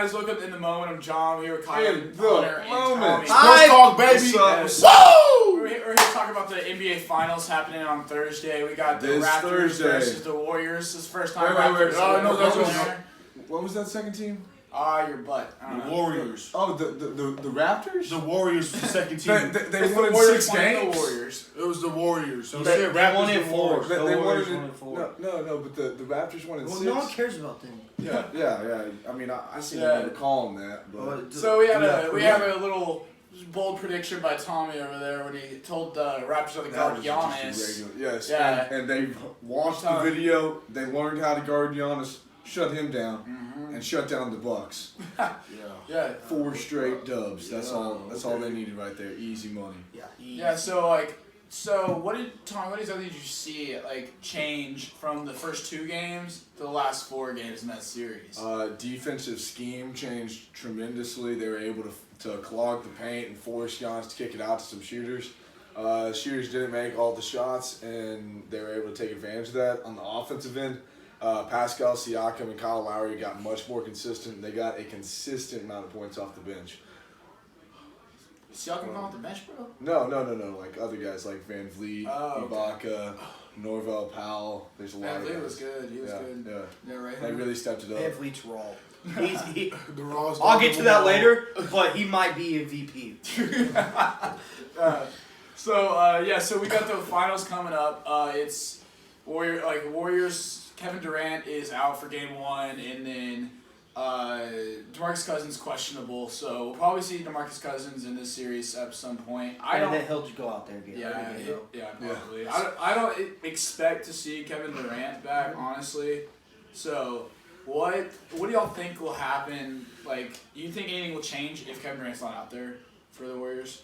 guys, look up in the moment of John. We were Kyle, Hunter, and moment. Tommy. Sports talk, baby. Woo! We're here to talk about the NBA Finals happening on Thursday. We got the This Raptors Thursday. versus the Warriors. This is the first time Wait. Raptors. Oh, no, that's that's what was that second team? your butt. I don't The know. Warriors. Oh, the Raptors? The Warriors was the second team. They It's won the in Warriors 6 playing games? The Warriors. It was the Warriors. So They won in the 4. Warriors. They The won Warriors in won in 4. No, but the Raptors won in Well, 6. no one cares about them. Yeah. I mean, I seem Yeah. to call them that. But So we have a little bold prediction by Tommy over there when he told the Raptors how to guard Giannis. Yes, Yeah. and they watched the video. They learned how to guard Giannis, shut him down, and shut down the Bucks. Yeah. 4 straight dubs. That's all they needed right there. Easy money. Yeah. So what did you see change from the first 2 games to the last 4 games in that series? Defensive scheme changed tremendously. They were able to clog the paint and force Giannis to kick it out to some shooters. Shooters didn't make all the shots, and they were able to take advantage of that. On the offensive end, Pascal Siakam and Kyle Lowry got much more consistent. They got a consistent amount of points off the bench. Siakam off the bench, bro? No. Like other guys like Van Vliet, Oh, okay. Ibaka, Norvell Powell. There's a lot of Van Vliet guys. was good. He was good. Yeah, right. They really stepped it up. Van Vliet's raw. The Raws. I'll get to that later, but he might be a VP. So we got the finals coming up. It's Warriors. Kevin Durant is out for game 1, and then DeMarcus Cousins questionable. So we'll probably see DeMarcus Cousins in this series at some point. Then he'll just go out there and get probably. I don't expect to see Kevin Durant back, honestly. So what do y'all think will happen? Like, do you think anything will change if Kevin Durant's not out there for the Warriors?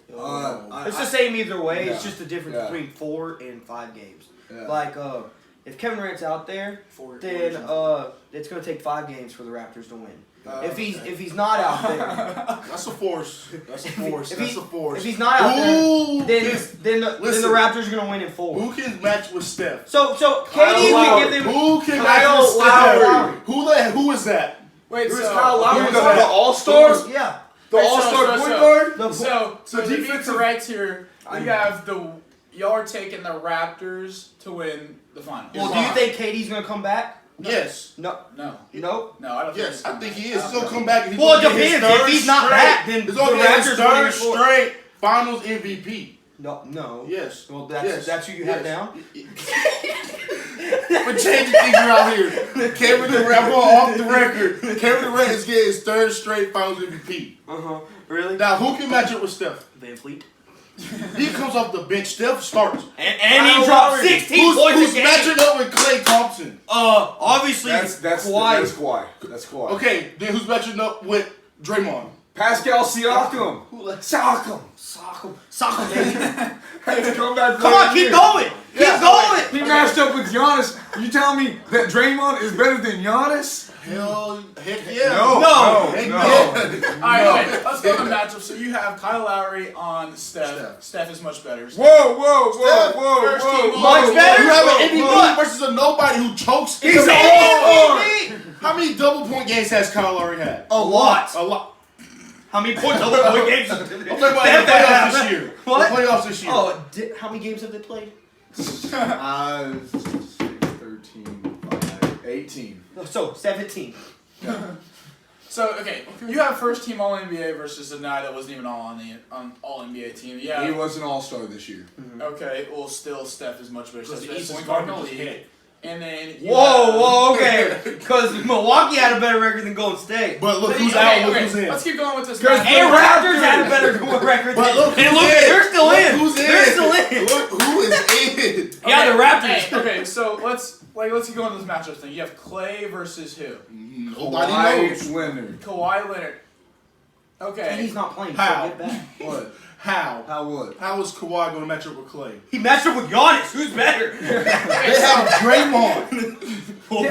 It's the same either way. Yeah. It's just the difference between 4 and 5 games. Yeah. If Kevin Durant's out there, then it's going to take 5 games for the Raptors to win. If he's not out there, That's a force. if he's not out there, then the Raptors are going to win in 4. Who can match with Steph? So KD can give them. Who can Kyle match with Steph? Lowry. Who is that? Wait, Who's so Kyle Lowry? The All-Stars? Yeah. The All-Star point guard? So to be defensive- correct here, y'all are taking the Raptors to win the finals. Well, do you think KD's going to come back? Yes. No. No. No. No, I don't Yes, think I think he is. He's gonna come back. And he's Well, it gonna get his depends. If third he's not straight- back, then he's gonna the get his Raptors third winning 4. straight Finals MVP. No. Yes. Well, that's who you have down. We're changing things around here. Kevin Durant, I'm going off the record. Kevin Durant is getting his third straight Finals MVP. Really? Now, who can match up with Steph? Van Fleet. He comes off the bench. Steph starts. And he dropped 16 points Who's a game. matching up with Klay Thompson? Obviously, That's Kawhi. Kawhi. Okay, then who's matching up with Draymond? Pascal Siakam. Siakam, baby. Had to come back. Come on, keep going. Keep going. He matched up with Giannis. You telling me that Draymond is better than Giannis? Heck yeah. No. Heck no. yeah. Alright, okay, let's go to the matchup. So you have Kyle Lowry on Steph. Steph is much better. Whoa. First team Much better? You have an Whoa. MVP versus a nobody who chokes. He's an MVP. How many double point games has Kyle Lowry had? A lot. A lot. How many points double point games? I'm talking about the playoffs this year. What? The playoffs this year. Oh, how many games have they played? 13, 5, 18. So 17. So okay, you have first team All NBA versus a guy that wasn't even on All NBA team. Yeah. He was an All-Star this year. Okay, well still Steph is much better. Because Steph's the East best is point guard in garbage the league. head. And then Whoa, okay. Because Milwaukee had a better record than Golden State. But look who's Okay, out, look okay, who's in. let's keep going with this. Because matchup. And Raptors had a better record But than. look And who's look, in. they're still Look in. who's in. They're still in. Look who is in. Yeah, the Raptors. Okay, so let's keep going with this matchup thing. You have Klay versus who? Nobody Kawhi knows. Leonard. Kawhi Leonard. Okay. And he's not playing. So How? get back. What? How? How what? How is Kawhi going to match up with Klay? He matched up with Giannis. Who's better? They have Draymond. Whoa,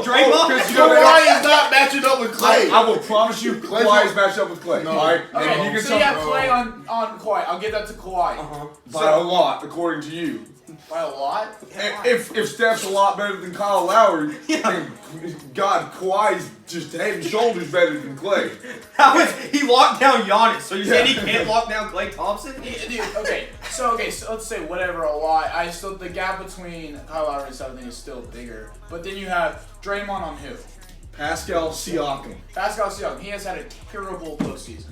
Draymond. Kawhi is not matching up with Klay. I will promise you, Kawhi is matched up with Klay. No. All right? Okay, And you can so you have tell Klay on Kawhi. I'll give that to Kawhi. by a lot, according to you. By a lot? If Steph's a lot better than Kyle Lowry, then God, Kawhi's just head and shoulders better than Klay. He locked down Giannis, so you saying he can't lock down Klay Thompson? Dude, so let's say whatever a lot. The gap between Kyle Lowry and Steph is still bigger. But then you have Draymond on who? Pascal Siakam. Pascal Siakam. He has had a terrible postseason.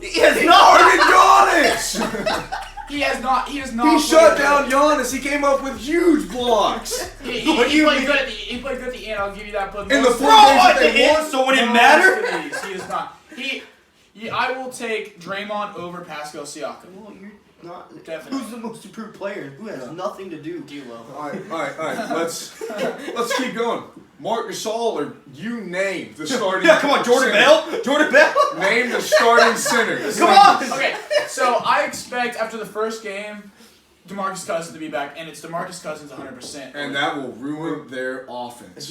He has not. Giannis. He has not. He shut down Giannis. He came up with huge blocks. He played good at the end. I'll give you that. But In the 4 games at that the they end, won, so when it mattered? He is not. I will take Draymond over Pascal Siakam. Well, you're not. Definitely. Who's the most improved player? Who has nothing to do? D'Lo. All right. Let's keep going. Marc Gasol, or you name the starting. Yeah, come on, Jordan Bell. Jordan Bell. Name the starting center. Come on. Okay, so I expect after the first game, DeMarcus Cousins to be back, and it's DeMarcus Cousins 100%. And that will ruin their offense.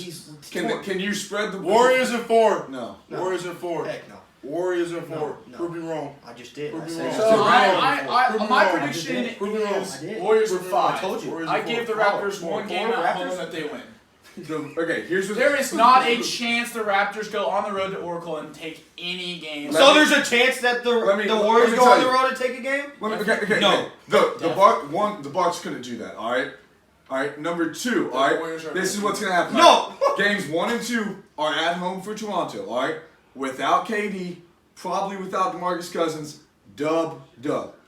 Can you spread the Warriors in 4. No. Warriors in 4. Heck no. Warriors in 4. No. Prove me wrong. I just did. Prove I me said wrong. So my Prove me prediction wrong. Prove me wrong. is I did. Warriors in Prove me wrong. 5. I told you. Warriors I in give the 4. Raptors one game at Raptors? home that they win. Okay, here's what. There is not a chance the Raptors go on the road to Oracle and take any game. So there's a chance that the Warriors go on the road and take a game? Okay. No. The Bucks couldn't do that. All right. Number 2. All Warriors are right. This is what's gonna happen. No. Games 1 and 2 are at home for Toronto. All right. Without KD, probably without DeMarcus Cousins. Dub.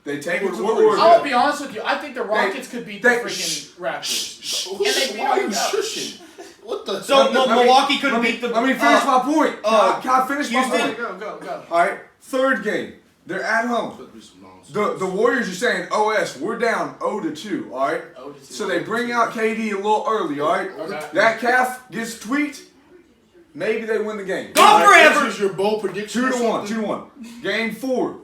They take it to the Warriors. I'll be honest with you. I think the Rockets could beat the freaking Raptors. Why are you shushing? What the? So Milwaukee couldn't beat the. Let me finish my point. Can I finish my Houston? point? Go. All right. 3rd game. They're at home. The Warriors are saying, OS, we're down 0-2, all right? So they bring out KD a little early, all right? Okay. That calf gets tweaked. Maybe they win the game. Go forever. This is your bold prediction. 2-1. Game 4.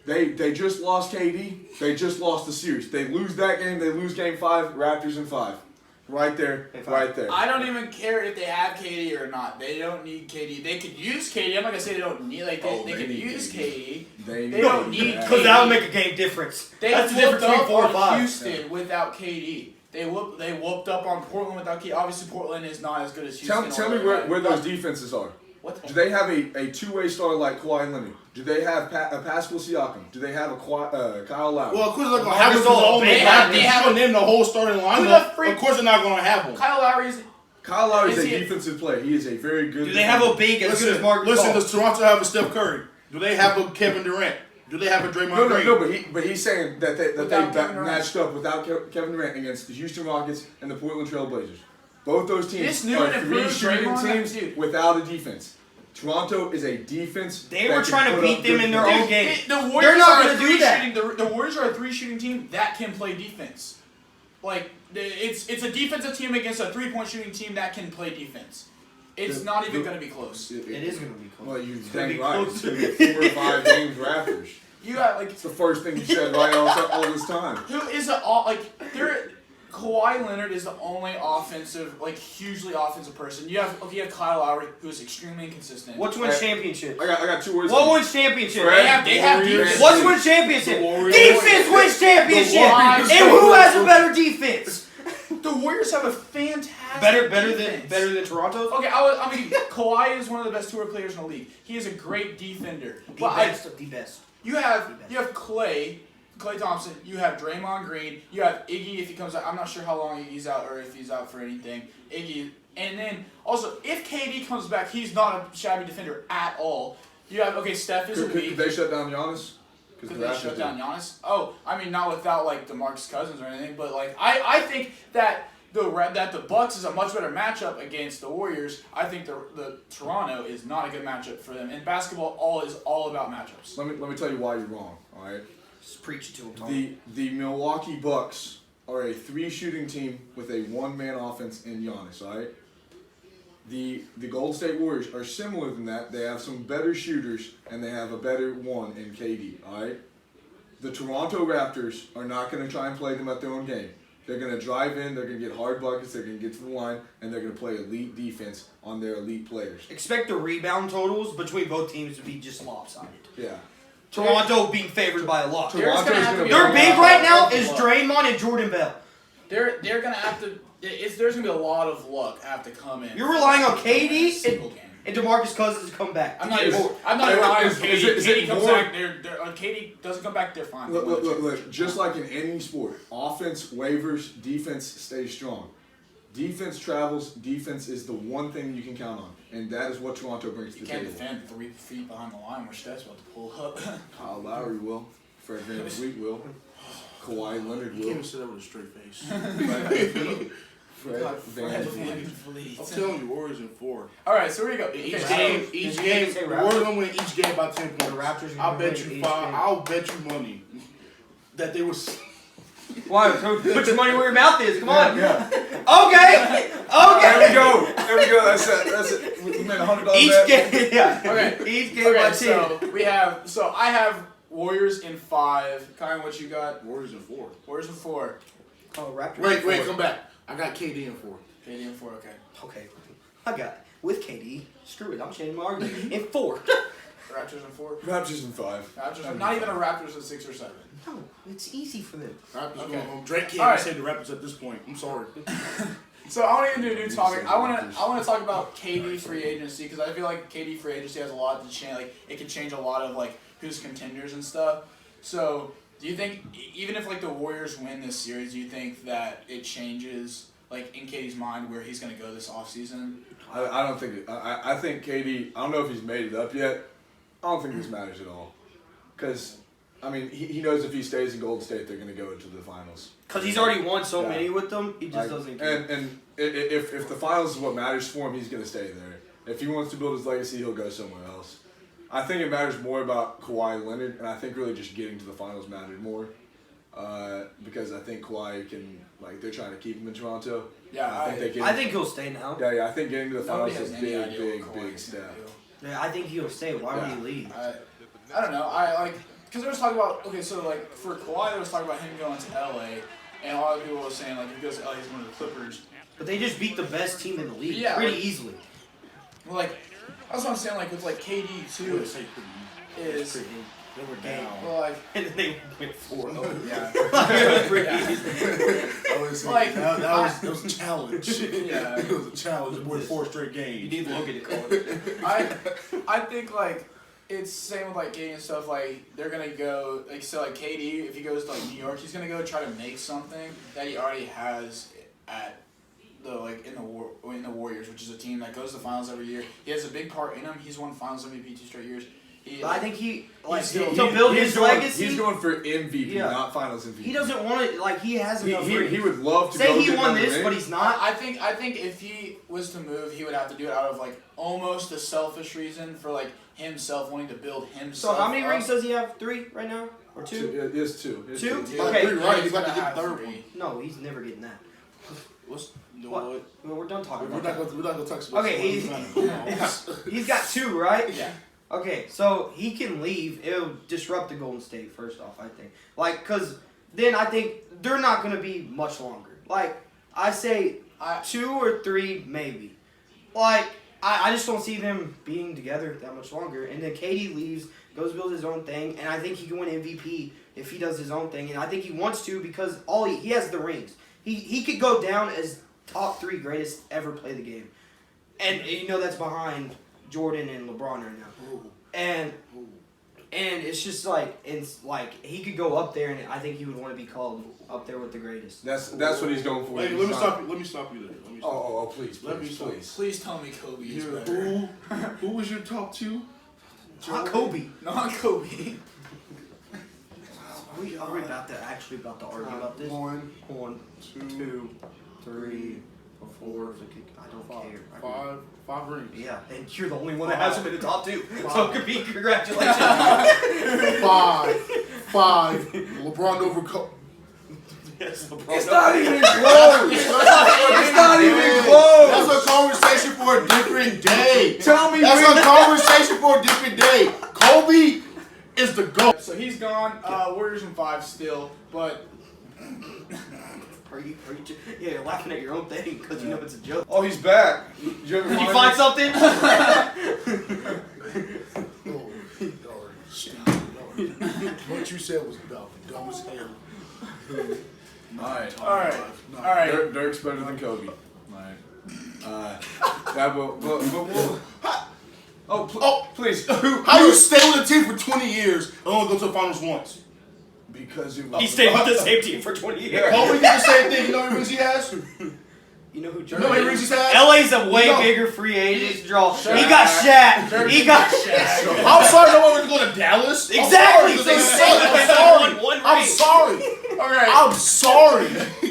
They just lost KD. They just lost the series. They lose that game. They lose game 5. Raptors in 5. Right there. Right there. I don't even care if they have KD or not. They don't need KD. They could use KD. I'm not gonna say they don't need. Like they could use KD. They don't need KD. Because that would make a game difference. They That's the whooped difference up between 4 and on 5. Houston without KD. They whooped up on Portland without KD. Obviously, Portland is not as good as Houston. Tell me where those defenses are. What? Do they have a two-way star like Kawhi Leonard? Do they have a Pascal Siakam? Do they have a Kyle Lowry? Well, of course they're not gonna have him. They have name the whole starting lineup. freak- Of course they're not gonna have him. Kyle Lowry is a defensive player. He is a very good. Do they have a big as good as Marc Gasol? Listen, does Toronto have a Steph Curry? Do they have a Kevin Durant? Do they have a Draymond Green? No, but he's saying that they Kevin Durant. matched up without Kevin Durant against the Houston Rockets and the Portland Trail Blazers. Both those teams This new are and 3 improved shooting Draymond, teams dude. without a defense. Toronto is a defense. They were trying to beat them in their own game. The Warriors They're not are gonna a do that. The Warriors are a 3 shooting team that can play defense. Like it's a defensive team against a 3-point shooting team that can play defense. It's not even going to be close. It is going to be close. Well, you gonna dang be right. close. It's going to be 4 or 5 games Raptors. You got like It's the first thing you said right all this time. who is it all like they're. Kawhi Leonard is the only hugely offensive person. You have Kyle Lowry, who is extremely inconsistent. What's wins championships? I got 2 words. What wins championships? They have defense. What's wins championship? The Warriors. Defense wins championship. Warriors. And who has a better defense? The Warriors have a fantastic Better defense. than Toronto's? Okay, I mean Kawhi is one of the best tour players in the league. He is a great defender. The best. You have Klay Thompson, you have Draymond Green, you have Iggy if he comes out. I'm not sure how long he's out or if he's out for anything. Iggy, and then also if KD comes back, he's not a shabby defender at all. You have Steph is a weak. Could they shut down Giannis? Could they shut down Giannis? Oh, I mean not without DeMarcus Cousins or anything, but I think that the Bucks is a much better matchup against the Warriors. I think the Toronto is not a good matchup for them. And basketball is all about matchups. Let me tell you why you're wrong. All right. Just preach it to him, Tom. The Milwaukee Bucks are a 3 shooting team with a 1-man offense in Giannis. All right. The Golden State Warriors are similar than that. They have some better shooters and they have a better one in KD. All right. The Toronto Raptors are not going to try and play them at their own game. They're going to drive in, they're going to get hard buckets, they're going to get to the line, and they're going to play elite defense on their elite players. Expect the rebound totals between both teams to be just lopsided. Yeah. Toronto being favored by a lot. There's gonna have to be Their a big lot right now of is luck. Draymond and Jordan Bell. They're gonna have to. There's gonna be a lot of luck have to come in. You're relying on Every KD single game. and DeMarcus Cousins to come back. I'm not Is- relying on is KD. it KD comes more- back. KD doesn't come back. They're fine. Look. Just like in any sport, offense wavers, defense stays strong. Defense travels. Defense is the one thing you can count on, and that is what Toronto brings to You the can't table. defend 3 feet behind the line, which that's about to pull up. Kyle Lowry will. Fred VanVleet will. Kawhi Leonard You can't even will. say that with a straight face. Fred VanVleet. I'm telling you, Warriors in 4. All right, so here we go. Each Okay, so- game, say the Raptors. Warriors gonna win each game by 10 points. The Raptors gonna I'll bet win you each 5. game. I'll bet you money that they was. Why? Put your money where your mouth is. Come on. Yeah. Okay. There we go. That's it. We made $100 Each bet. game. Yeah. Okay. Each game by 10. So I have Warriors in 5. Kyle, what you got? Warriors in 4. Warriors in 4. Oh, Raptors. Wait, come back. I got KD in 4. KD in 4. Okay. Okay. I got with KD. Screw it. I'm changing my argument. In 4. Raptors in 4. Raptors in 5. Raptors. Not even a Raptors in 6 or 7. No, it's easy for them. Raptors Okay. going home. Drake can't All right. say the Raptors at this point. I'm sorry. So I want to get into a new topic. say I want Raptors. to talk about KD free agency because I feel like KD free agency has a lot to change. Like it can change a lot of like who's contenders and stuff. So do you think even if like the Warriors win this series, do you think that it changes like in KD's mind where he's gonna go this offseason? I don't think it. I think KD. I don't know if he's made it up yet. I don't think this matters at all. Because, I mean, he knows if he stays in Golden State, they're going to go into the finals. Because he's already won so Yeah. many with them, he just Like, doesn't care. And if the finals is what matters for him, he's going to stay there. If he wants to build his legacy, he'll go somewhere else. I think it matters more about Kawhi Leonard, and I think really just getting to the finals mattered more. Because I think Kawhi can, like, they're trying to keep him in Toronto. Yeah, I think they can. I think he'll stay now. Yeah, I think getting to the Nobody finals has is any a idea big, what Kawhi big can step. do. Yeah, I think he'll stay. Why would Yeah. he leave? I don't know. I like because there was talking about so like for Kawhi there was talking about him going to LA, and a lot of people were saying like if he goes to LA he's going to the Clippers. But they just beat the best team in the league Yeah, pretty like- easily. Well, like that's what I'm saying. Like with like KD too Say is they were Game. down. well like And then they went 4-0. yeah I was Like, that was a challenge. Yeah. It was a challenge. More than 4 straight games. You need Logan to call it. I think like it's same with like KD and stuff. Like they're gonna go like so like KD if he goes to like New York he's gonna go try to make something that he already has at the like in the Warriors, which is a team that goes to the finals every year. He has a big part in him. He's won Finals MVP 2 straight years. He, But I think he like still- to build He's his going- legacy. He's going for MVP, Yeah. not Finals MVP. He doesn't want it. Like he has enough. He rings. would love to go Say he get won another this, ring. but he's not. I think if he was to move, he would have to do it out of like almost a selfish reason for like himself wanting to build So himself. how many up. rings does he have? 3 right now, or 2? It is 2. It's Two? Yeah, Okay. 3 right. He's gonna about to get have the 3rd 3. one. No, he's never getting that. What's no, What? what? Well, we're done talking We're about not that. gonna talk about. Okay, He's got 2, right? Yeah. Okay, so he can leave. It'll disrupt the Golden State, first off, I think. Like, because then I think they're not going to be much longer. Like, I say 2 or 3, maybe. Like, I just don't see them being together that much longer. And then KD leaves, goes build his own thing, and I think he can win MVP if he does his own thing. And I think he wants to because he has the rings. He could go down as top 3 greatest ever play the game. And you know that's behind Jordan and LeBron right now. And it's just like he could go up there, and I think he would want to be called up there with the greatest. That's what he's going for. Wait, He's let me not- stop you. Let me stop you there. Let me stop you. Oh, please, Let me please, stop. please. Please tell me Kobe is Here, better. who was your top 2? Not Kobe. Not Kobe. Are we about to argue about this? 1, 1, 2, 3, 4. I don't care. 5 rings. Yeah, and you're the only one that has him in the top 2. So it could be congratulations. 5. LeBron over Kobe. Yes, LeBron. It's not even close. It's not even That's close. a conversation for a different day. Tell me That's when. a conversation for a different day. Kobe is the GOAT. So he's gone. Warriors in 5 still, but Are you yeah, you're laughing at your own thing because you know it's a joke. Oh, he's back. Did you ever Did you find something? What you said was dumb as hell. Alright. Alright. Dirk's better than Kobe. Alright. That will. Please. How you stay with a team for 20 years and only go to the finals once? Because it was. He stayed with the same team for 20 years. Kobe did the same thing. You know how many rings he has? You know who You know how many rings he's had? LA's a way bigger free agent draw. He got Shaq. He got Shaq. I'm sorry no one wants to go to Dallas. Exactly. I'm So sorry. you say that one I'm ring. sorry. Alright. I'm sorry.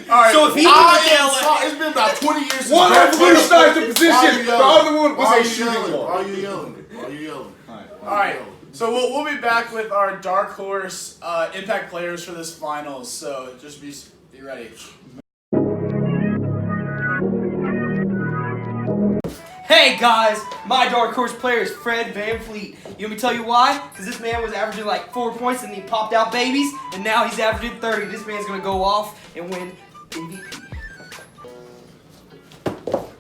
Alright. So if he I was am LA, sorry. It's been about 20 years since One Dirk revolutionized the Why position. you The yelling? other one Why was a you shooting yelling? guard. Why are you yelling? Why are you yelling? Alright. So we'll be back with our dark horse impact players for this finals. So just be ready. hey guys, my dark horse player is Fred VanVleet. You want me to tell you why? Because this man was averaging like 4 points and he popped out babies, and now he's averaging 30. This man's gonna go off and win MVP.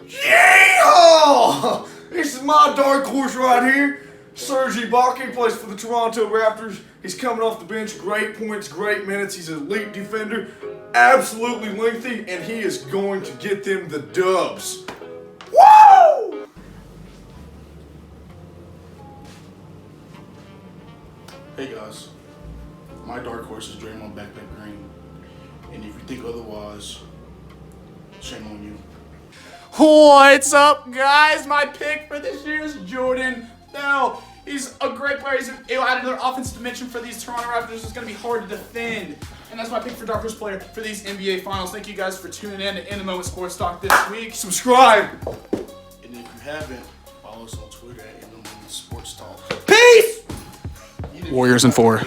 Yeah! This is my dark horse right here. Serge Ibaka plays for the Toronto Raptors. He's coming off the bench. Great points, great minutes. He's an elite defender. Absolutely lengthy, and he is going to get them the dubs. Woo! Hey guys, my dark horse is Draymond Backpack Green, and if you think otherwise, shame on you. What's up, guys? My pick for this year is Jordan Bell. He's a great player. He'll add another offensive dimension for these Toronto Raptors. It's going to be hard to defend. And that's my pick for Dark Horse Player for these NBA Finals. Thank you guys for tuning in to In the Moment Sports Talk this week. Subscribe. And if you haven't, follow us on Twitter at In the Moment Sports Talk. Peace! Warriors in 4.